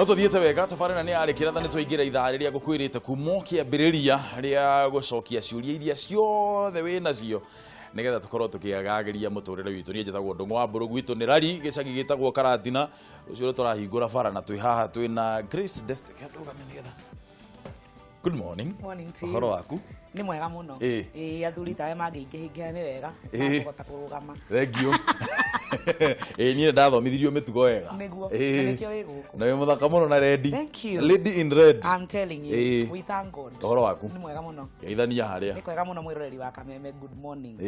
no tuthiete wega tabarina ni arikira thani twaingira ithaa riria gukwirite kumo kiambiriria ria gucokia ciuria iria ciothe wina cio nigetha tukorwo tukiagagiria muturire witu ni njetagwo Ndung'u wa Mburu gwitu ni rari gicagi gitagwo Karatina ucio turahingura bara na twi haha twina Grace Destek ndugame nigetha. Good morning. Morning to you. Horo waku ni mwega muno athuri tawe mangiingihingina ni wega ngota kurugama thank you ni ndathomithirio mitugo wega niguo nikio wiguku na we muthaka muno na ready. Thank you. Lady in red. I'm telling you we thank God. Horo waku ni mwega muno geithania haria ni kwega muno mwiroreri wa Kameme. Good morning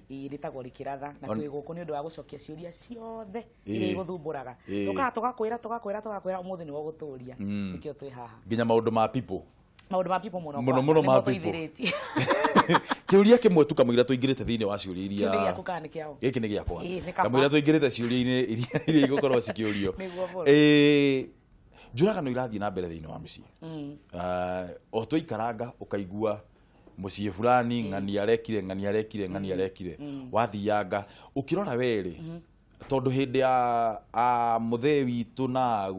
ritagwo Rikiratha na twi guku ni undu wa gucokia ciuria ciothe iria iguthumburaga tugakwira umuthi ni wo guturia nikio twi haha nginya maundu ma people muno ma people kiuria kimwe tu kamwira tuingirite thiini wa ciuria iria kiuria giaku kana kiao giki ni giakwa kamwira tuingirite ciuria-ini iria igukorwo cikiurio njuragano irathii na mbere thiini wa micii o twikaranga ukaigua mucii fulani ng'ani arekire wathianga ukirora weri tondu hindi ya muthee witu na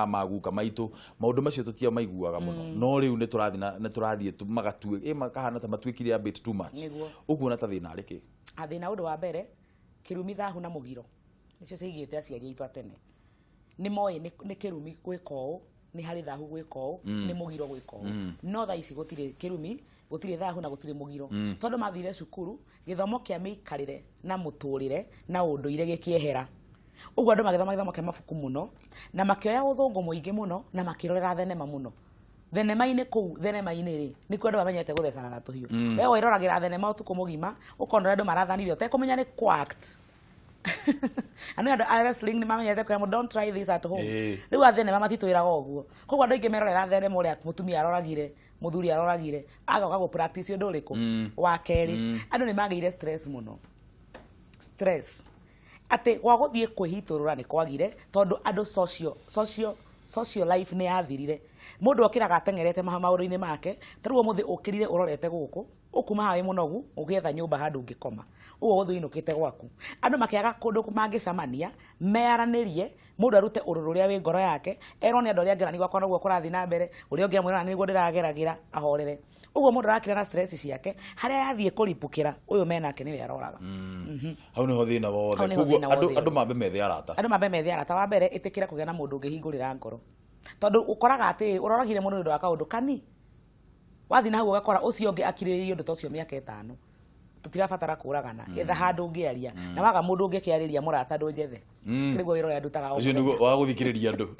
maguka maitu maundu macio tutia maiguaga muno no riu ni turathie magatue makahana ta matwikire a bit too much uguo na ta thina ariki athina undu wa mbere kirumi thahu na mugiro nicio ciigite aciari itu atene ni moe ni kirumi gwika uu ni hari thahu gwika uu ni mugiro gwika uu no tha ici gutire kirumi gutire thahu na gutire mugiro tondu mathire cukuru githomo kia miikarire na muturire na unduire gikiehera uguo andu magithoma githomo kia mabuku muno na makioya uthungu muingi muno na makirorera thenema muno thenema-ini ri ni kwendu bamenyete guthecana na tuhiu we wairораgira thenema utuku mugima ukondora andu marathanire utekumenya ni quacked anu andu wrestling ni mamenyete kwa don't try this at home riu athenema matitwiraga uguo koguo andu ingi merorera thenema uria mutumia aroragire muthuri aroragire agoka go practice undu uriku wa keri andu ni magire stress muno ate gwa guthie kwihiturura ni kwagire tondu andu social life ni yathirire mundu okiraga atengerete maundu-ini make taruo muthi ukirire urorete guku ukuma hawe munogu ugietha nyumba handu ngikoma uwo guthu inukite gwaku andu makiaga kundu mangicamania mearanirie mundu arute ururu ria wi ngoro yake erwo ni andu aria ngerani gwakwa noguo kurathi na mbere uria ungi amwira niguo ndirageragira ahorere uguo mundu arakira na stress ciake haria yathie kuripukira uyu menake niwe aroraga hau niho thina wothe koguo andu mambe methe arata wa mbere itikira kugia na mundu ungihingurira ngoro tondu ukoraga ati uroragire mundu ndu wa kaundu kani wathi na hau ugakora ucio ungi akiriririo ndu tocio miaka 5 tutirabatara kuragana etha handu ungiaria na waga mundu ungikiariria murata ndunjethe kiriguo wiro ya ndutaga ucio niguo wa guthikiriria andu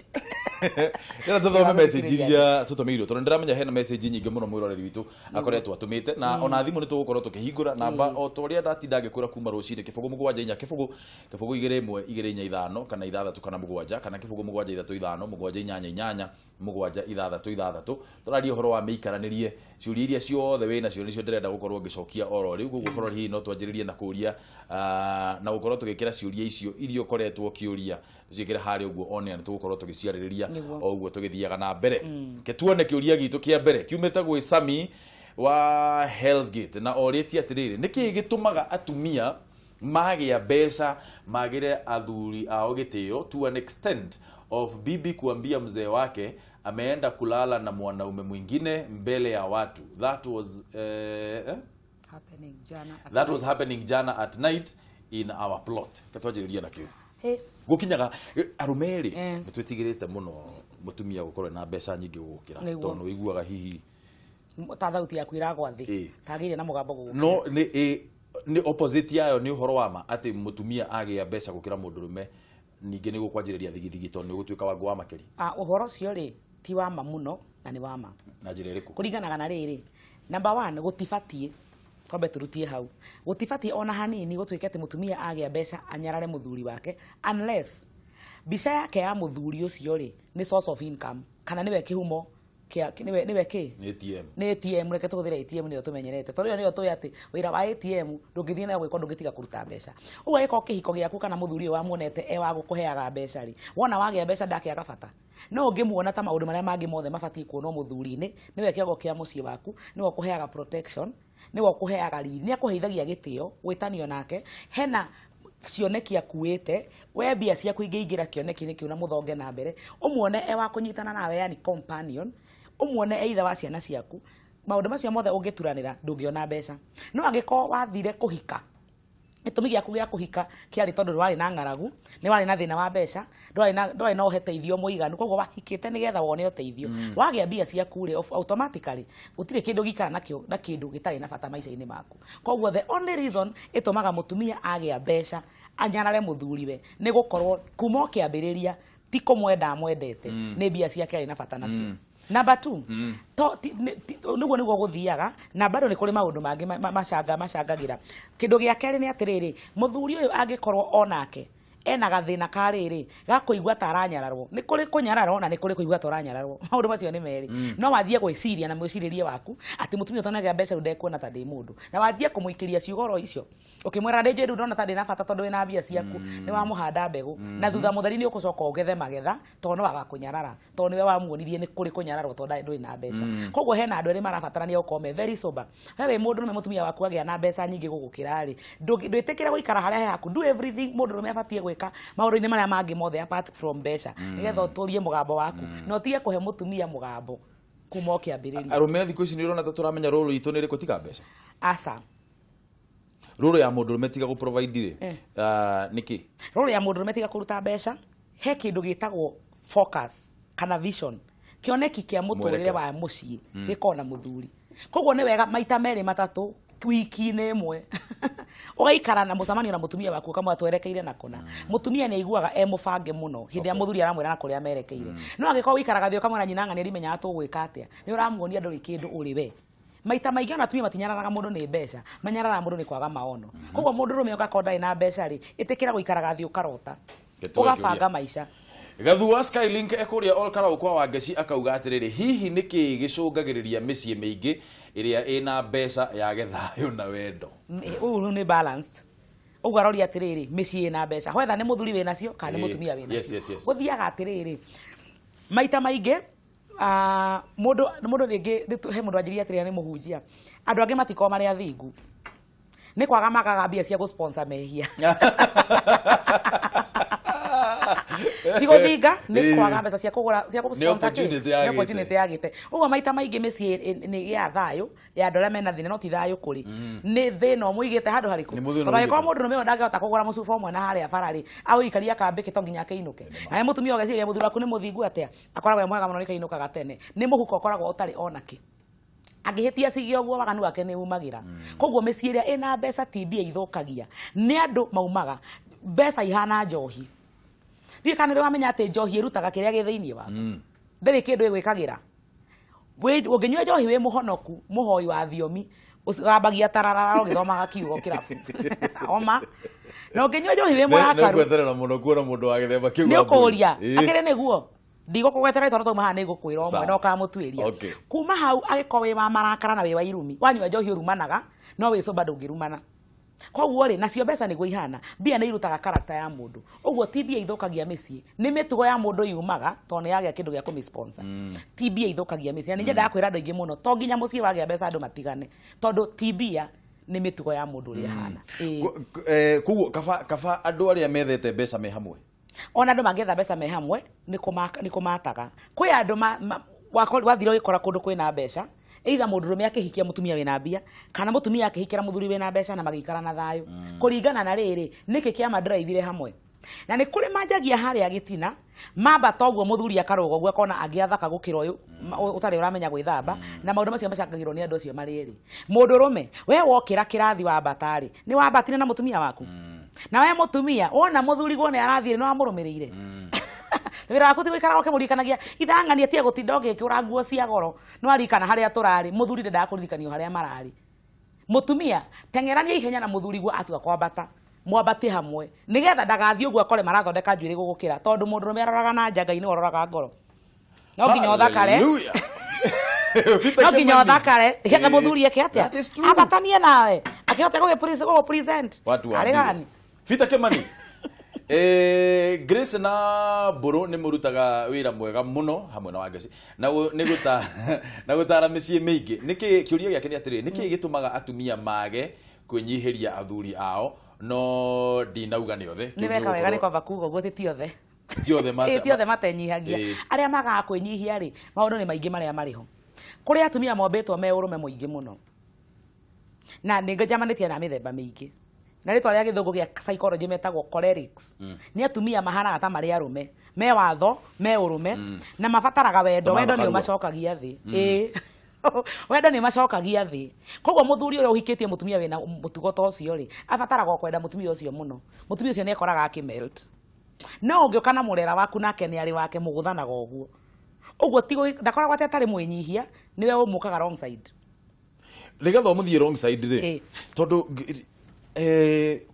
ira tuthome message iria tutumiirwo tondu ndiramenya hena message nyingi muno mwiroreri witu akoretwo atumite na ona thimu nitugukorwo tukihingura namba o toria ndatinda ngikura kuma rucire kibugu 7 kibugu 2-1-2-5 kana 6 kana 7 kana kibugu 7-3-5 7-8-8 7-6-6 turaria horo wa miikaranirie ciuria iria ciothe wina cio nicio ndirenda gukorwo ngicokia oro riu gukorwo hihi no twanjiririe na kuria na gukorwo tugikira ciuria icio irio koretwo kiuria tucikire hari uguo one na tugukorwo tugiciaririria o uguo tugithiaga na mbere ketuone kiuria gitu kia mbere kiumete gwi Sami wa Hell's Gate na oritie atiriri niki gitumaga atumia magia mbeca magire athuri ao gitio to an extent of bibi kuambia mzee wake ameenda kulala na mwanaume mwingine mbele ya watu. That was happening jana at night in our plot. Katwajiriria nakio gukinyaga arumeri twĩtigĩrĩte muno mutumia gukorwo na mbeca nyingi gukira tondu wiguaga hihi ta thauti yaku iragwa thi tagire na mugambo gukira no ni opposite yayo ni uhoro wama ati mutumia agia mbeca gukira mundurume ningi ni gukwanjiriria thigithigi tondu ni gutwika wangu wa makeri uhoro cio ri ti wa ma muno na ni wa ma na njira iriku kuringanaga na riri number 1 gutibatie twambe turutie hau gutibatie ona hanini gutwike ati mutumia agia mbeca anyarare muthuri wake unless bica yake ya muthuri ucio ri ni source of income kana niwe kihumo niwe ki ni ATM reke tuguthira ATM ni tumenyerete tondu ni tu ati wira wa ATM ndungithie na gwiko ndungitiga kuruta mbeca uwe iko kihiko giaku kana muthuri wa muonete wa gukuheaga mbeca ri wona wagia mbeca ndakiaga bata no ungimuona ta maundu maria mangi mothe mabati kuonwo muthuri-ini niwe kiago kia mucii waku niwe kuheaga protection niwe kuheaga riri ni akuheithagia gitio gwitanio nake hena cioneki akuite we mbia ciaku ingĩingĩra kĩoneki-inĩ kĩu na mũthonge na mbere ũmuone wa kũnyitana nawe yani companion ũmuone either wa ciana ciaku maũndũ macio mothe ũngĩturanĩra ndũngĩona mbeca no angĩkorwo wathire kũhika gĩtũmi gĩaku gĩa kũhika kĩarĩ tondũ ndwarĩ na ng'aragu nĩ warĩ na thĩna wa mbeca ndwarĩ na ũheteithio mũiganu koguo wahikĩte nĩgetha wone ũteithio wagĩa mbia ciaku rĩ automatically gũtirĩ kĩndũ gĩikara nakĩo na kĩndũ gĩtarĩ na bata maica-inĩ maku koguo the only reason ĩtũmaga mũtumia agĩa mbeca anyarare mũthuriwe nĩ gũkorwo kuma kĩambĩrĩria ti kũmwenda amwendete nĩ mbia ciake arĩ na bata nacio. Number 2 nĩguo gũthiaga na bado nĩ kũrĩ maũndũ mangĩ macangagĩra kĩndũ gĩa kerĩ nĩ atĩrĩrĩ mũthuri ũyũ angĩkorwo onake ena gathĩna ka rĩrĩ gakũigua ta aranyararwo nĩ kũrĩ kũnyararwo na nĩ kũrĩ kũigua ta aranyararwo maũndũ macio nĩ merĩ no wathiĩ gwĩciria na mwĩcirĩrie waku atĩ mũtumia ũtanagĩa mbeca rĩu ndekuona ta ndĩ mũndũ na wathiĩ kũmũikĩria ciugoro icio ũkĩmwĩra ndĩ njũĩ ndona ta ndĩ na bata tondũ wĩna mbia ciaku nĩ wamũhanda mbegũ na thutha mũtheri nĩ ũgũcoka ũgethe magetha tondũ no agakũnyarara tondũ nĩwe wamuonirie nĩ kũrĩ kũnyararwo tondũ ndũrĩ na mbeca koguo hena andũ erĩ marabatarania gũkorwo me very sober wewe mũndũ nĩ mũtumia waku agĩa na mbeca nyingĩ gũgũkĩra rĩ ndwĩtĩkĩre gũikara harĩa haku do everything mũndũ nĩ abatie gwĩka maũndũ-inĩ marĩa mangĩ mothe apart from mbeca nĩgetha ũtũrie mũgambo waku na ũtige kũhe mũtumia mũgambo kuma kĩambĩrĩria arũme thikũ ici nĩ ũrona ta tũramenya rũrũ itũ nĩ rĩkũ tiga mbeca aca rũrũ ya mũndũ ũrũme tiga gũ-provide rĩ nĩkĩ rũrũ ya mũndũ ũrũme tiga kũruta mbeca he kĩndũ gĩtagwo focus kana vision kĩoneki kĩa mũtũrĩre wa mũciĩ gĩkorwo na mũthuri koguo nĩ wega maita merĩ matatũ wiki-inĩ ĩmwe ũgaikara na mũcemanio na mũtumia waku kamwe twerekeire na kũna mũtumia nĩ aiguaga mũbange mũno hĩndĩ ya mũthuri aramwĩra na kũrĩa merekeire no angĩkorwo ũikaraga thĩ ũkamwĩra nyina ng'ania rimenyaga tũgwĩka atĩa nĩ ũramuonia ndũrĩ kĩndũ ũrĩ we maita maingĩ ona atumia matinyararaga mũndũ nĩ mbeca manyararaga mũndũ nĩ kwaga maono koguo mũndũ rũme ũgakorwo ndarĩ na mbeca rĩ ĩtĩkĩra gũikaraga thĩ ũkarota ũgabanga maica Gathua Skylink ekuria Olkara kwa Wangeci akauga atiriri hihi niki gicungagiriria mĩciĩ mĩingĩ ĩrĩa ĩna mbeca ya gethayo na wendo ũũ nĩ balanced ũguo aroria atiriri mĩciĩ ĩna mbeca whether nĩ mũthuri wĩna cio kana nĩ mũtumia wĩna cio gũthiaga atiriri maita maingĩ mũndũ rĩngĩ he mũndũ anjĩria atiriri nĩ mũhunjia andũ angĩ matiko marĩ athingu nĩ kwaga makaga mbia cia gũ-sponsor mehia Digothiga nĩ kwaga mbeca cia kũgũra cia gũ-sponsor nĩ opportunity yagĩte ũguo maita maingĩ mĩciĩ nĩ ya thayũ ya andũ arĩa mena thĩna no ti thayũ kũrĩ nĩ thĩna mũigĩte handũ harĩkũ tondũ angĩkorwo mũndũ nĩ ndangĩhota kũgũra mũcuba ũmwe na harĩa bararĩ awĩikaria kambĩke to nginya akĩinũke nawe mũtumia ũgeciria mũthuri waku nĩ mũthingu atĩa akoragwo mwega mũno nĩkainũkaga tene nĩ mũhuko ũkoragwo ũtarĩ onakĩ angĩhĩtia cigio ũguo waganu wake nĩ umagĩra koguo mĩciĩ ĩrĩa ĩna mbeca ti mbia ithũkagia nĩ andũ maumaga mbeca ihana njohi ndiĩ kana nĩ wamenya atĩ njohi ĩrutaga kĩrĩa gĩ thĩinĩ waku ndĩrĩ kĩndũ ĩgwĩkagĩra ũngĩnyua njohi wĩ mũhonoku mũhoi wa thiomi ũgambagia tararara ũgĩthomaga kiugo kĩrabu oma na ũngĩnyua njohi wĩ mũrakaru nĩ ũgweterera mũno kuona mũndũ wa gĩthemba kĩu nĩ ũkũria akĩrĩ nĩguo ndigũkũgwetera tondũ twauma haha nĩngũkwĩra ũmwe na ũkamũtuĩria kuma hau agĩkorwo wĩ wa marakara na wĩ wa irumi wanyua njohi ũrumanaga no wĩcũmba ndũngĩrumana koguo rĩ nacio mbeca nĩguo ihana mbia nĩ irutaga karakta ya mũndũ ũguo ti mbia ithũkagia mĩciĩ nĩ mĩtugo ya mũndũ yumaga tondũ nĩ yagĩa kĩndũ gĩa kũmĩsponsor ti mbia ithũkagia mĩciĩ na nyendaga kwĩra andũ aingĩ mũno to nginya mũciĩ wagĩa mbeca andũ matigane tondũ ti mbia nĩ mĩtugo ya mũndũ ũrĩa hana koguo kaba andũ arĩa methete mbeca me hamwe ona andũ mangĩetha mbeca me hamwe nĩ kũmataga kwĩ andũ wathire ũgĩkora kũndũ kwĩna mbeca either mũndũrũme akĩhikia mũtumia wĩna mbia kana mũtumia akĩhikĩra mũthuri wĩna mbeca na magĩikara na thayũ kũringana na rĩrĩ nĩkĩ kĩama ndĩraithire hamwe na nĩ kũrĩ manjagia harĩa gĩtina mamba toguo mũthuri akarũga ũguo akona angĩathaka gũkĩra ũyũ ũtarĩ ũramenya gwĩthamba na maũndũ macio macangagĩrwo nĩ andũ acio marĩ erĩ mũndũrũme we wokĩra kĩrathi wa mbatarĩ nĩ wambatire na mũtumia waku na we mũtumia wona mũthuri guo nĩ arathiĩ nĩ wamũrũmĩrĩire wĩra waku ti gũikara ũkĩmũririkanagia ithang'ania tie gũtinda ũgĩkĩũra nguo cia goro no arikana harĩa tũrarĩ mũthuri ndendaga kũririkanio harĩa mararĩ mũtumia teng'erania ihenya na mũthuri guo atua kwambata mwambatie hamwe nĩgetha ndagathiĩ ũguo akore marathondeka njuĩrĩ gũgũkĩra tondũ mũndũrũme aroraga na njanga-inĩ ũroraga ngoro no nginya ũthakare no nginya ũthakare nĩgetha mũthuri eke atĩa ambatanie nawe akĩhote gũgũ-present arĩ gani Peter Kimani Grace na Mburu nĩ mũrutaga wĩra mwega mũno hamwe na Wangeci na gũtara mĩciĩ mĩingĩ nĩkĩ kĩũria gĩake nĩ atĩrĩ nĩkĩ gĩtũmaga atumia mage kwĩnyihĩria athuri ao no ndinauga nĩ othe nĩ weka wega nĩ kwamba kuga ũguo ti othe ti othe matenyihagia arĩa magaga kwĩnyihia rĩ maũndũ nĩ maingĩ marĩa marĩ ho kũrĩ atumia mombĩtwo me ũrũme mũingĩ mũno na nĩ ngajamanĩtie na mĩthemba mĩingĩ na rĩtwa rĩa gĩthũngũ gĩa psychology metagwo cholerics nĩ atumia mahanaga ta marĩ arũme me watho me ũrũme na mabataraga wendo nĩ ũmacokagia thĩ wendo nĩ macokagia thĩ koguo mũthuri ũrĩa ũhikĩtie mũtumia wĩna mũtugo ta ũcio rĩ abataraga kwenda mũtumia ũcio mũno mũtumia ũcio nĩ ekoraga akĩmelt no ũngĩũka na mũrera waku nake nĩ arĩ wake mũgũthanaga ũguo ũguo ndakoragwo atĩ atarĩ mwĩnyihia nĩwe ũmũkaga wrong side nĩgetha ũmũthiĩ wrong side rĩ tondũ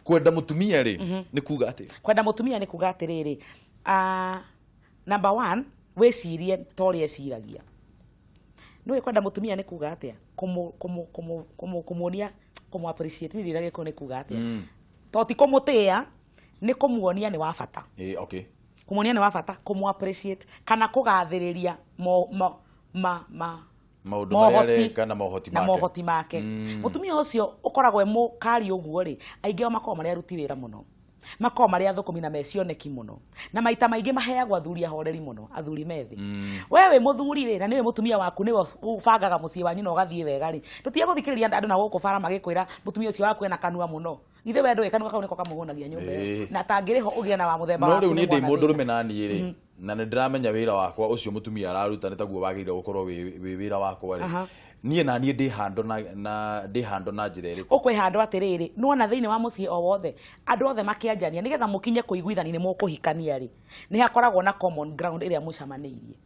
kwenda mũtumia rĩ nĩ kuga atĩ kwenda mũtumia nĩ kuga atĩrĩrĩ number 1 wĩcirie ta ũrĩa eciragia nĩ kwenda mũtumia nĩ kuga atĩa kũmuonia kũmũ appreciate nĩ rĩrĩa gĩkũ nĩ kuga atĩa to ti kũmũtĩa nĩ kũmuonia nĩ wa bata okay kũmuonia nĩ wa bata kũmũ appreciate kana kũgathĩrĩria maũndũ marĩa areka na mohoti make mũtumia ũcio ũkoragwo mũkari ũguo rĩ aingĩ ao makoragwo marĩ aruti wĩra mũno makoragwo marĩ athũkũmi na mecioneki mũno na maita maingĩ maheagwo athuri ahoreri mũno athuri methi wewe mũthuri rĩ na nĩwe mũtumia waku nĩwe ũbangaga mũciĩ wanyu na ũgathiĩ wega rĩ tũtige gũthikĩrĩria andũ na gũkũ bara magĩkwĩra mũtumia ũcio waku ena kanua mũno ithe we ndũĩ kanua kau nĩko kamũhũnagia nyũmba na tangĩrĩho ũgĩe na wa mũthemba waku no rĩu niĩ ndĩ mũndũrũme na niĩ rĩ na nĩ ndĩramenya wĩra wakwa ũcio mũtumia araruta nĩ taguo wagĩrĩire gũkorwo wĩ wĩra wakwa rĩ niĩ na niĩ ndĩ hando na njĩra ĩrĩkũ ũkwĩhandwo atĩrĩrĩ nĩwona thĩinĩ wa mũciĩ o wothe andũ othe makĩanjania nĩgetha mũkinye kũiguithania nĩ mũkũhikania rĩ nĩ hakoragwo na common ground ĩrĩa mũcamanĩirie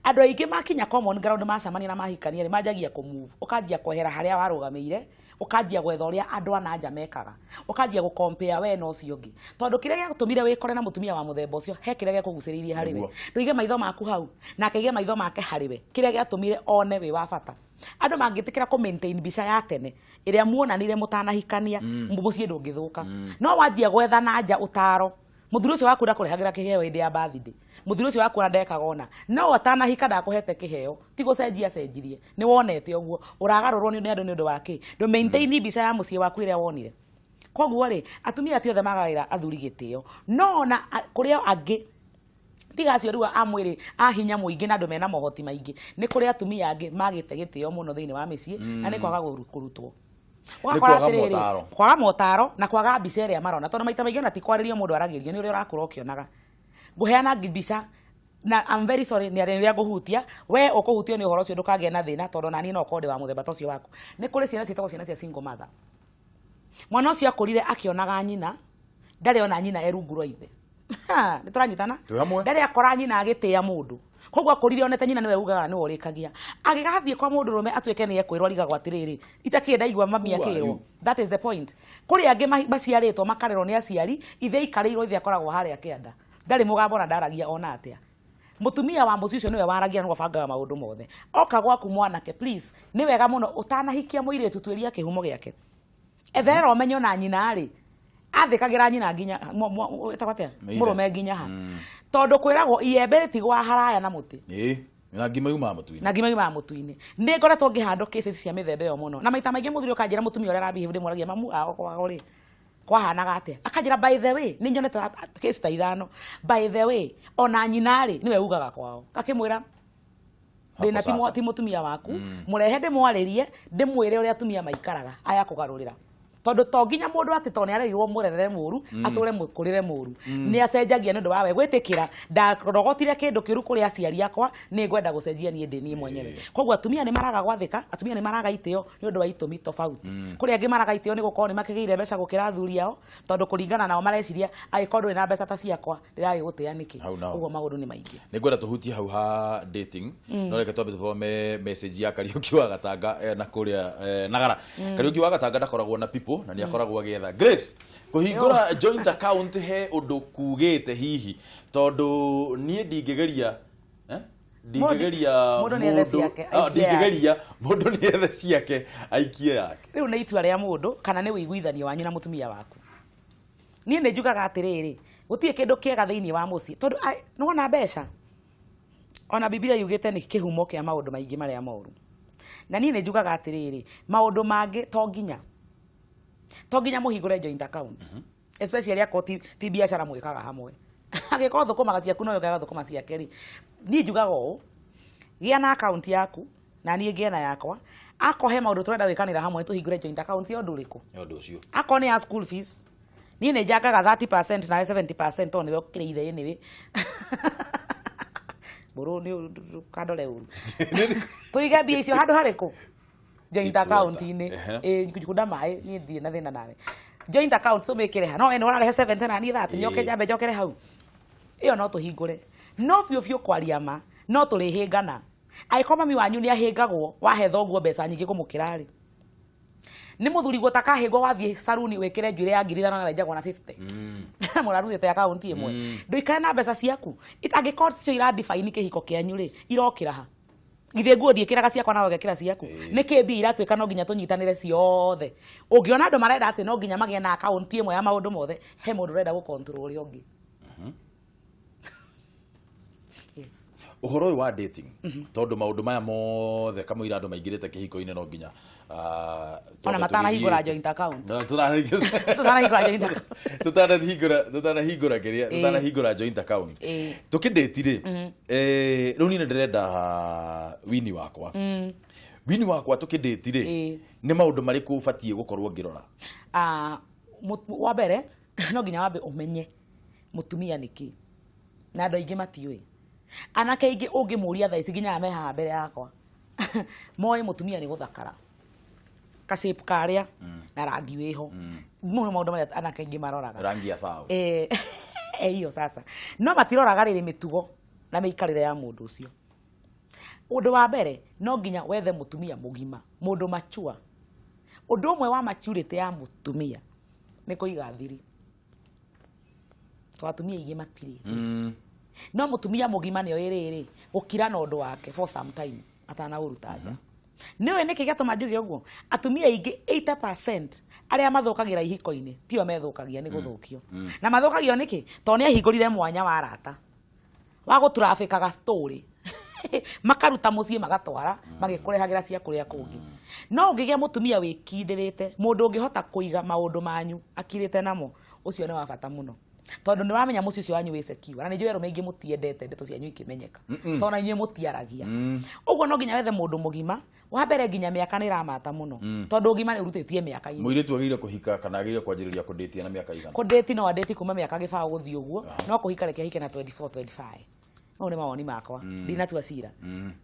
andũ aingĩ makinya common ground macamania na mahikania rĩ manjagia kũmove ũkanjia kwehera harĩa warũgamĩire ũkanjia gwetha ũrĩa andũ ana nja mekaga ũkanjia gũcompare we na ũcio ũngĩ tondũ kĩrĩa gĩatũmire wĩkore na mũtumia wa mũthemba ũcio he kĩrĩa gĩakũgucĩrĩirie harĩ we ndũige maitho maku hau nake aige maitho make harĩ we kĩrĩa gĩatũmire one wĩ wa bata andũ mangĩtĩkĩra kũ maintain mbica ya tene ĩrĩa muonanire mũtanahikania mũciĩ ndũngĩthũka no wanjia gwetha na nja ũtaro mũthuri ũcio waku ndakũrehagĩra kĩheo hĩndĩ ya birthday mũthuri ũcio waku ndekaga ona no atanahika ndakũhete kĩheo ti gũcenjia cenjirie nĩ wonete ũguo ũragarũrwo nĩ andũ nĩ ũndũ wa kĩ ndũ maintain mbica ya mũciĩ waku ĩrĩa wonire koguo rĩ atumia ti othe magaĩra athuri gĩtĩo no na kũrĩa angĩ tiga acio rĩu amwĩrĩ ahinya mũingĩ na andũ mena mohoti maingĩ nĩ kũrĩ atumia angĩ magĩte gĩtĩo mũno thĩinĩ wa mĩciĩ na nĩ kwaga kũrutwo kwaga motaro na kwaga mbica ĩrĩa marona tondũ maita maingĩ ona ti kwarĩrio mũndũ aragĩrio nĩ ũrĩa ũrakũra ũkĩonaga ngũheana mbica na I'm very sorry nĩ arĩa ngũhutia we ũkũhutio nĩ ũhoro ũcio ndũkagĩa na thĩna tondũ nani no kode wa mũthemba ũcio waku nĩ kũrĩ ciana ciĩtagwo ciana cia single mother mwana ũcio akũrire akĩonaga nyina ndarĩ ona nyina erungu rwa ithe nĩ tũranyitana ndarĩ akora nyina agĩtĩa mũndũ koguo akũrire onete nyina nĩwe ugaga nĩwe ũrĩkagia agĩgathiĩ kwa mũndũ rũme atuĩke nĩ ekwĩrwo arigagwo atĩrĩrĩ itakĩenda igua mami akĩrwo that is the point kũrĩ angĩ maciarĩtwo makarerwo nĩ aciari ithe ikarĩirwo ithe akoragwo harĩa kĩanda ndarĩ mũgambo na ndaragia ona atĩa mũtumia wa mũciĩ ũcio nĩwe waragia nĩwe bangaga maũndũ mothe oka gwaku mwanake please nĩ wega mũno ũtanahikia mũirĩtu tuĩria kĩhumo gĩake etherera ũmenyo na nyina rĩ athĩkagĩra nyina nginya ĩtagwo mũrũme nginya ha tondũ kwĩragwo iembe rĩtigwa haraya na mũtĩ na ngima yumaga mũtu-inĩ nĩ ngoretwo ngĩhandwo cases cia mĩthemba ĩyo mũno na maita maingĩ mũthuri ũkanjĩra mũtumia ũrĩa arabehave ndĩmũragia mamu kwao rĩ kwahanaga atĩa akanjĩra by the way nĩ nyonete case ta ithano by the way ona nyina rĩ nĩwe ugaga kwao gakĩmwĩra ndĩna ti mũtumia waku mũrehe ndĩmwarĩrie ndĩmwĩre ũrĩa atumia maikaraga aya kũgarũrĩra tondũ to nginya mũndũ atĩ to nĩ arerirwo mũrerere mũru atũre mũkũrĩre mũru nĩ acenjagia nĩ ũndũ wa we gwĩtĩkĩra ndarogotire kĩndũ kĩũru kũrĩ aciari akwa nĩ ngwenda gũcenjia niĩ ndĩ niĩ mwenyewe koguo atumia nĩ maraga gwathĩka atumia nĩ maraga itĩo nĩ ũndũ wa itũmi tofauti kũrĩ angĩ maraga itĩo nĩ gũkorwo nĩ makĩgĩire mbeca gũkĩra athuri ao tondũ kũringana nao mareciria agĩkorwo ndũrĩ na mbeca ta ciakwa ndĩragĩgũtĩa nĩkĩ koguo maũndũ nĩ maingĩ nĩ ngwenda tũhutie hau ha dating no reke twambe tũthome message ya Kariuki wa Gatanga na kũrĩa Nagara Kariuki wa Gatanga ndakoragwo na people na nĩ akoragwo agĩetha Grace kũhingũra joint account he ũndũ kugĩte hihi tondũ niĩ ndingĩgeria mũndũ nĩ ethe ciake aikie yake rĩu nĩ itua rĩa mũndũ kana nĩ wĩiguithanio wanyu na mũtumia waku niĩ nĩ njugaga atĩrĩrĩ gũtirĩ kĩndũ kĩega thĩinĩ wa mũciĩ tondũ nĩwona mbeca ona Biblia yugĩte nĩ kĩhumo kĩa maũndũ maingĩ marĩa moru na niĩ nĩ njugaga atĩrĩrĩ maũndũ mangĩ to nginya to nginya muhingure joint account especially akoti ti biashara mwikaga hamwe agiko thukuma ciaku no yogaga thukuma ciake ri ni njugaga o gia na account yaku na ni ngie na yakwa akohe maundu turenda wikanira hamwe tuhingure joint account yo nduriku yondu ucio akone ya school fees ni ne jagaga 30% na 70% on yokire ithe ni buru ni kadole uru tuige bia icio handu hariku joint account ini kuda mai ni thie na thina nawe joint account so mekire ha no ene wararehe 70 na ni 30 nyoke jambe njokere hau iyo no tuhingure no fio kwaria ma no turihingana aiko mami wanyu ni ahingagwo wahe thoguo mbeca nyingi kumukirari ni muthuri gutaka hingwo wathie saruni wekire njuire ya 5,000 na wenjagwo na 50 muraruthite account imwe nduikare na mbeca ciaku itangikora cio ira define kihiko kianyu ri irokira ha githe nguo ndiikiraga ciakwa na wegekira ciaku niki bi iratwika no nginya tunyitanire ciothe ungiona andu marenda ati no nginya magie na account imwe ya maundu mothe he mundu renda gu control ri ungi yes uhoro wa dating tondu maundu maya mothe kamwira andu maingirite kihiko-ine no nginya ona matana hingura joint account tutana hingura joint account tukidetire riu ni ndirenda wini wakwa tukidetire ni maundu mariku batie gukorwo ngirora wa mbere no nginya wambe umenye mutumia niki na andu aingi matiui anake aingi ungimuria thaa ici nginya meha mbere yakwa moe mutumia ni guthakara ka shape karia na rangi wiho muno maundu maria anake aingi maroraga rangi ya bao iyo sasa no matiroraga riri mitugo na meikarire ya mundu ucio undu wa mbere no nginya wethe mutumia mugima mundu machua undu umwe wa maturity ya mutumia ni kuiga thiri twatumia ingi matiri no mutumia mugima ni oiriri gukira na undu wake for some time atana urutaja niwe niki gatuma njuge uguo atumia ingi 80% aria mathukagira ihiko-ine tio methukagia ni guthukio na mathukagio niki to ni ahingurire mwanya wa rata wa gutrafikaga story makaruta mucie magatwara magikurehagira cia kuria kungi no ungigia mutumia wikindirite mundu ungihota kuiga maundu manyu akirite namo ucio ni wa bata muno tondu ni wamenya mucio ucio wanyu wi secure na ni njwe rumengi mutiendete ndeto cianyu ikimenyeka tona inyu mutiaragia uguo no nginya wethe mundu mugima wa mbere nginya miaka ni ramata muno tondu ugima ni urutitie miaka ine muiritu agire kuhika kana agire kwanjiriria kudate na miaka igana kudate no adate kuma miaka gibaa guthii uguo no kuhika reke hike na 24 25 one mawoni makwa ndina tu asira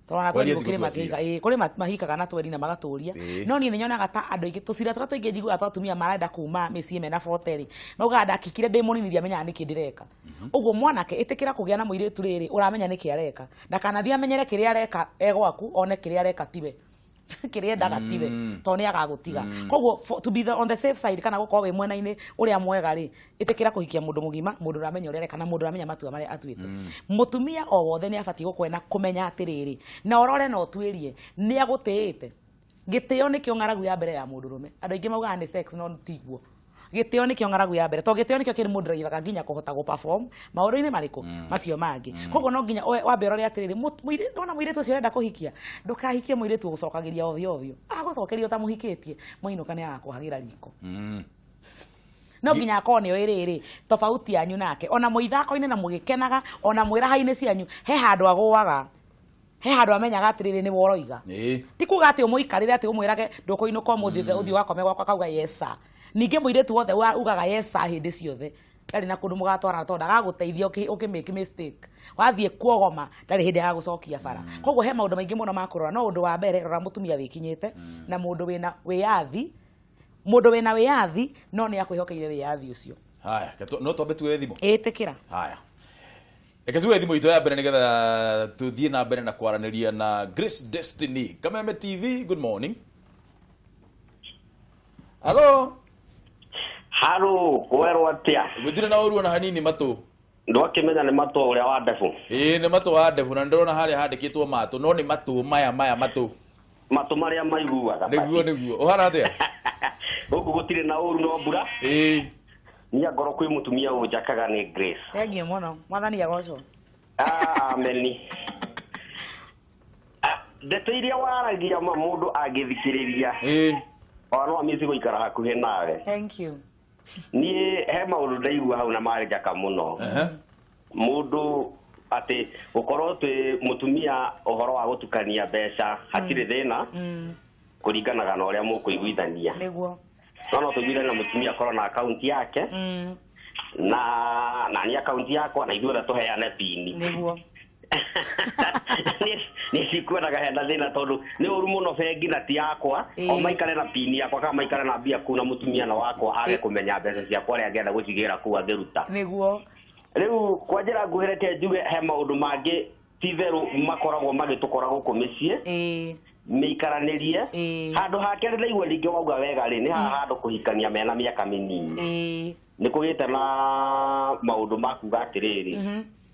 tona tu ngukire makika kuri mahikaga na tweri na magaturia no ni nyonaga ta andu ingi tusira tura tuingi njigua atumia marenda kuma mecii mena foteri mauga ndakikire ndimuniniria menya niki ndireka uguo mwanake itikira kugia na muiritu riri uramenya niki areka ndakanathia amenyere kiria areka egwaku one kiria areka tiwe kiria ndaga tiwe to ni agagutiga koguo to be on the safe side kana gukorwo we mwena-ini uria mwega ri itikira kuhikia mundu mugima mundu uramenya uria areka na mundu uramenya matua maria atuite mutumia o wothe ni abati gukwena kumenya atiriri na orore no twirie ni agutiite gitio ni kiongaragu ya mbere ya mundu rume andu ingi mauga ni sex no tiguo gitio ni kiongaragu ya mbere to gitio ni kio kiri mundu raivaga nginya kuhota go perform maundu-ini mariku macio mangi koguo no nginya wambe orore atiriri ndona muiritu ucio urenda kuhikia ndukahikie muiritu gucokagiria ovyo agucokeria ta muhikitie muinuka ni agakuhagira riko no nginya akone oiriri tofauti yanyu nake ona muithako-ini na mugikenaga ona mwiraha-ini cianyu he handu aguaga he handu amenyaga atiriri ni woroiga ti kuga ati umuikarire ati umwirage ndukuinuka umuthithe uthio wakome gwakwa kauga yesa ninge muiritu wothe ugaga yesa hindi ciothe ndari na kundu mugatwara tonda gaguteithia ukimake mistake wathie kuogoma ndari hindi ha gucokia bara koguo he maundu maingi muno makurora no undu wa mbere rora mutumia wikinyite na mundu wina wiathi no ni akwihokeire wiathi ucio haya no twambe tuwe thimu itikira haya ekazwe thimu ito ya mbere nigetha tuthie na mbere na kwaraniria na Grace Destiny Kameme TV. Good morning. Halo, kwero atia. Gudire na uru na hanini matu. Ndwakimenya ni matu uria wa ndefu. Ni matu wa ndefu na ndona haria handikitwo matu no ni matu maya matu. Matu maria maiguaga. Niguo uhana atia. Guku gutire na uru no mbura. Nia ngoro kwi mutumia unjakaga ni Grace. Thengie muno mwathani agocwo. Ameni. Ndeto iria waragia mundu agithikiriria ono amisi goikara hakuhe nawe. Thank you. Ni he maundu ndaigua hau na mari jaka muno. Mundu ati ukorwo twi mutumia uhoro wa gutukania mbeca hatire thina kuringanaga na uria mukuiguithania. Niguo. No tugire na mutumia korwo na account yake na ni account yako na ithuothe tuheane pini. Niguo. Ni sikwenda gahenda thina tondu ni uru muno bengi na ti yakwa o maikare na pini yakwa kama maikare na bia kuna mutumia na wakwa age kumenya mbeca ciakwa ria ngenda gucigira ku athiruta. Niguo. Riu kwa njira nguhirete njuge he maundu mangi ti theru makoragwo magitukoragwo kumicie mikaranirie handu hake ndaigua ringi wauga wega ri ni handu kuhikania mena miaka minini ni kugite na maundu makuga atiriri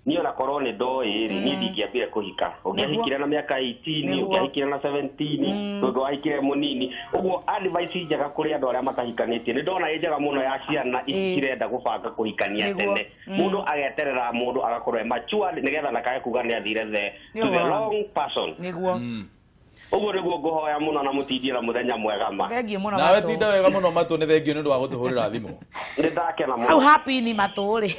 ni ona korone ndoi ri ni ndingiambire kuhika ungihikire na miaka 18 ungihikire na 17 tondu wahikire munini uguo advice njega kuri andu aria matahikanitie ni ndona njega muno ya ciana ikirenda gubanga kuhikania tene mundu ageterera mundu agakorwo mature nigetha ndakae kuga ni athire to the wrong person. Niguo. Uguo niguo nguhoya muno na mutindie na muthenya mwega ma. Thengio muno. Nawe tinda wega muno matu ni thengio ni ndu wa gutuhurira thimu. Ndi ndakena muno. Au happy ni maturi.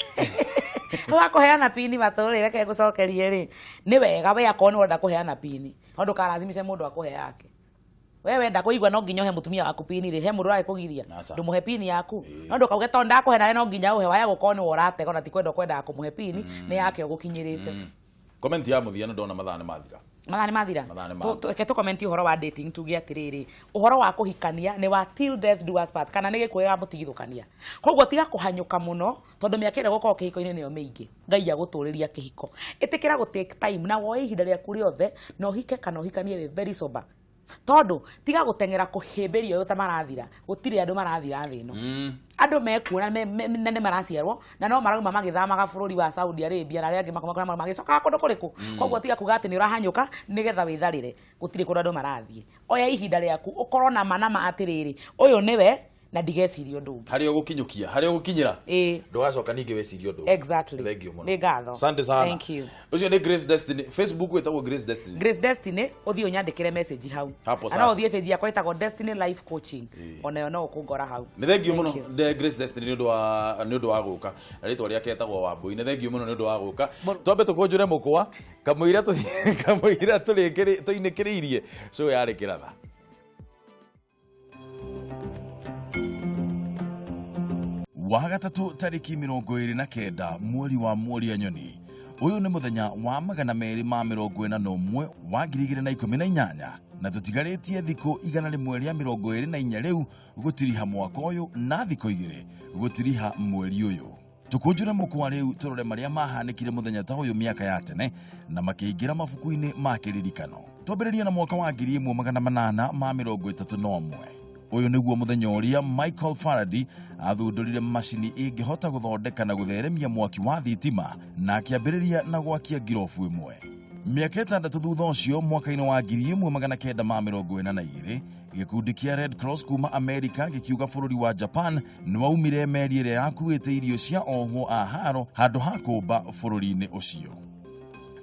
Wakuheana pini maturi reke gucokerie ri ni wega we akoni wenda kuheana pini tondu karazimise mundu akuhe yake we wenda kuigwa no nginya he mutumia waku pini ri he mundu rai kugiria ndumuhe pini yaku tondu kauge tonda akuhe nawe no nginya uhe waya gukoni worate kona ti kwenda kumuhe pini ni yake ugukinyirite. Comment ya muthia ndona mathane mathira. Mathane mathira. Ke to comment uhoro wa dating tugia atiriri uhoro wa kuhikania ni wa till death do us part kana ni gikuira mutigithukania koguo tiga kuhanyuka muno tondu miakire gukoo kihiko-ini niyo mingi ngai aguturiria kihiko itikira gu take time na woe ihinda ria kuri othe no hike kana uhikanie very sober tondu tiga gutengera kuhimbiria uyo ta marathira gutire andu marathira thino andu mekuona nene maraciarwo na no marauma magithamaga bururi wa Saudi Arabia na riangi makomakora magicoka kundu kuriku koguo tiga kuga ati ni urahanyuka nigetha witharire gutire kundu andu marathie oya ihinda riaku ukorwo na manama atiriri uyu niwe na ndigecirio ndungi hari ugukinyukia hari ugukinyira ndugacoka ningi wecirio ndungi. Exactly. Thengio muno. Ni ngatho. Asante sana. Thank you. Ucio ni Grace Destiny. Facebook wetagwo Grace Destiny. Grace Destiny uthii unyandikire message hau ana uthii page yakwa itagwo Destiny Life Coaching ona yo no ukungora hau. Ni thengio muno de Grace Destiny ni ndu wa guka na ritwa ria ketagwo Wambui. Ni thengio muno ni ndu wa guka twambe tukonjure mukwa kamuira tuinikiriirie so yari kiratha. Wagatatu tariki 29 mweri wa Mworia Nyoni. Uyu ni muthenya wa 241 wa 2018 na tutigaritie thiko 124 riu gutiriha mwaka uyu na thiko 2 gutiriha mweri uyu. Tukunjure mukwa riu turore maria mahanikire muthenya ta uyu miaka ya tene na makiingira mabuku-ini ma kiririkano. Twambiriria na mwaka wa 1831. Uyu niguo muthenya uria Michael Faraday athundurire mashini ingihota guthondeka na gutheremia mwaki wa thitima na akiambiriria na gwakia ngirobu imwe. Miaka 6 thutha ucio mwaka-ini wa 1942 gikundi kia Red Cross kuma America gikiuga bururi wa Japan ni waumire meri iria yakuite irio cia ohwo a haro handu ha kumba bururi-ini ucio.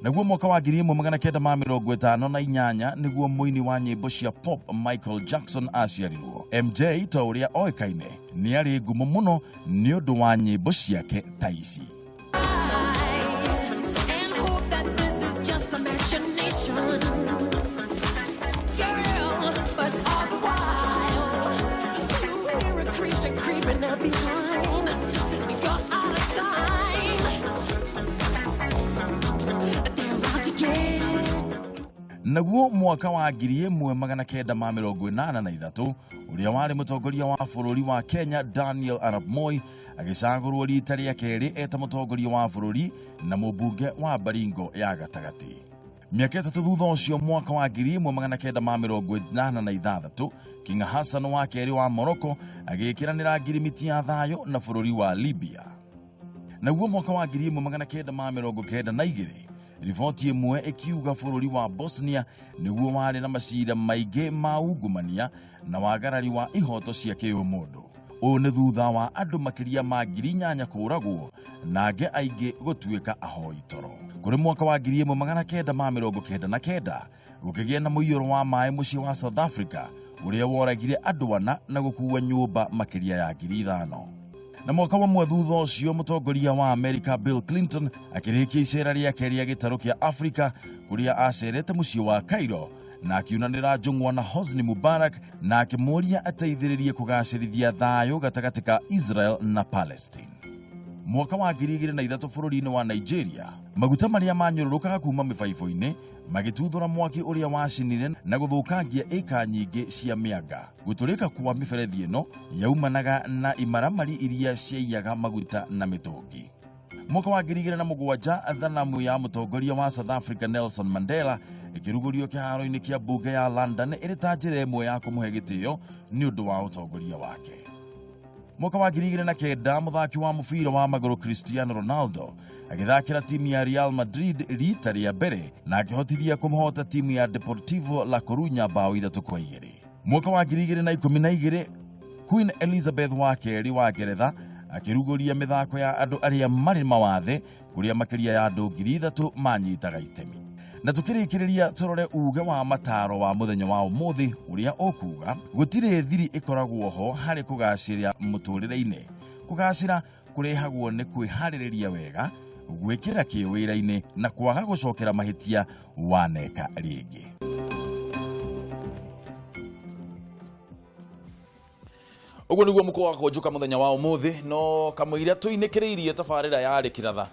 Naguo mwaka wa 1958 niguo muini wa nyimbo cia pop Michael Jackson aciarirwo. MJ ta uria oikaine ni ari ngumo muno ni undu wa nyimbo ciake ta ici. Naguo mwaka wa 1983 uria wari mutongoria wa bururi wa Kenya Daniel Arap Moi agicagurwo rita ria keri eta mutongoria wa bururi na mubunge wa Baringo ya gatagati. Miaka 3 thutha ucio mwaka wa 1986 King Hassan wa keri wa Morocco agikiranira ngirimiti ya thayo na bururi wa Libya. Naguo mwaka wa 1992 riboti imwe ikiuga bururi wa Bosnia niguo wari na macira maige ma ungumania na wagarari wa ihoto cia kiumundu. Uyu ni thutha wa andu makiria ma 8,000 kuragwo na ange aingi gutuika ahoi toro. Kuri mwaka wa 1999 gukigia na muiyuro wa mai muci wa South Africa uria woragire andu ana na gukua nyumba makiria ya 5,000. Na mwaka wa thutha ucio mutongoria wa America Bill Clinton akirikia icera riake ria gitaro kia Africa kuria acerete mucii wa Cairo na akiunanira njung'wa na Hosni Mubarak na akimuria ateithiririe kugacirithia thayo gatagati ka Israel na Palestine. Mwaka wa 2003 bururi-ini wa Nigeria, maguta maria manyururukaga kuma mibaibo-ini magituthura mwaki uria wacinire na guthukangia eka nyingi cia mianga. Guturika kwa miberethi ino yaumanaga na imaramari iria ciaiyaga maguta na mitungi. Mwaka wa 2007 thanamu ya mutongoria wa South Africa Nelson Mandela ikirugurio kiharo-ini kia bunge ya London iri ta njira imwe ya kumuhe gitio ni undu wa utongoria wake. Mwaka wa 2009 muthaki wa mubira wa maguru Cristiano Ronaldo agithakira timu ya Real Madrid rita ria mbere na akihotithia kumuhota timu ya Deportivo La Coruña bao 3-2. Mwaka wa 2012 Queen Elizabeth wa keri wa Ngeretha akiruguria mithako ya andu aria mari mawathe kuria makiria ya andu 3,000 manyitaga itemi. Na tukirikiriria turore uge wa mataro wa muthenya wa umuthi uria okuga gutire thiri ikoragwo ho hari kugacira muturire-ini. Kugacira kurehagwo ni kwihaririria wega, gwikira kiwira-ini na kwaga gucokera mahitia waneka ringi. Uguo niguo muko wa kujuka muthenya wa umuthi no kamwira tuinikiriirie tabarira yari kiratha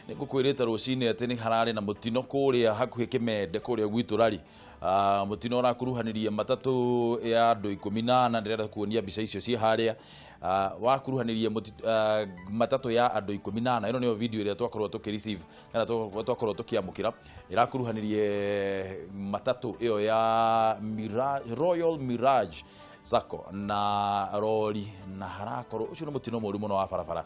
nigukwirite rucini ati ni harare na mutino kuria hakuhi Kimende kuria gwitu rari mutino urakuruhaniria matatu ya andu 18 ndirenda kuonia bica icio ci haria wakuruhaniria matatu ya andu 18 ino niyo video iria twakorwo tukireceive kana twakorwo tukiamukira irakuruhanirie matatu iyo ya Royal Mirage Sacco na rori na harakorwo ucio ni mutino muri muno wa barabara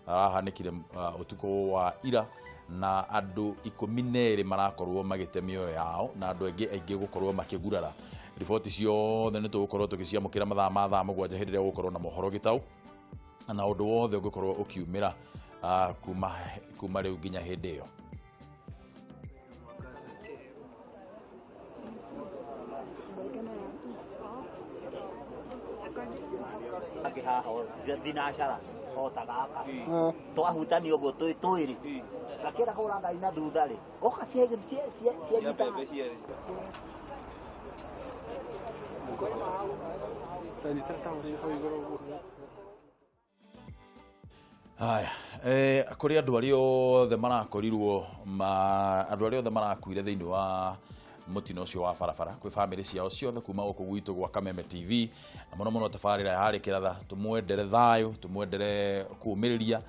arahanikire utuko wa ira na andu 12 marakorwo magite mioyo yao na andu aingi gukorwo makigurara. Riboti ciothe ni tugukorwo tukiciamukira mathaa mugwanja hindi ria gukorwo na mohoro gitau na undu wothe gukorwo ukiumira kuma riu nginya hindi iyo. Haho binashara otagaka twahutani uguo twiri gakira kuranga ina thuthari oka cie haya kuri andu ari othe marakorirwo andu ari othe marakuire thiini wa mutino ucio wa barabara kwi family ciao ciothe kuma guku gwitu gwa Kameme TV na muno muno tabarira yari kiratha tumwendere thayo tumwendere kuumiriria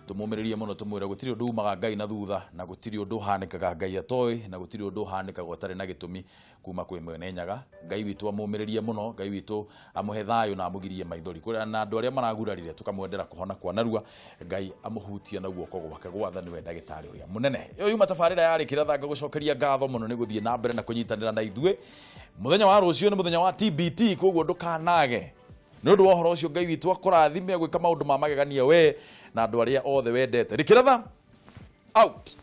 tumumiririe muno tumwire gutiri undu umaga Ngai na thutha na gutiri undu hanikaga Ngai atoi na gutiri undu hanikaga utari na gitumi kuma kwi mwene nyaga. Ngai witu amumiririe muno, Ngai witu amuhe thayo na amugirie maithori kuri na andu aria maragurarire tukamwendera kuhona kwa narua. Ngai amuhutia na guoko gwake gwatha niwe ndagitari uria munene. Iyo yuma tabarira yari kiratha ngagucokeria ngatho muno ni guthie na mbere na kunyitanira na ithue. Muthenya wa rucio ni muthenya wa TBT koguo ndukanage ni undu wa horo ucio. Ngai witu akurathime gwika maundu ma magegania we na andu aria othe wendete. Rikiratha out.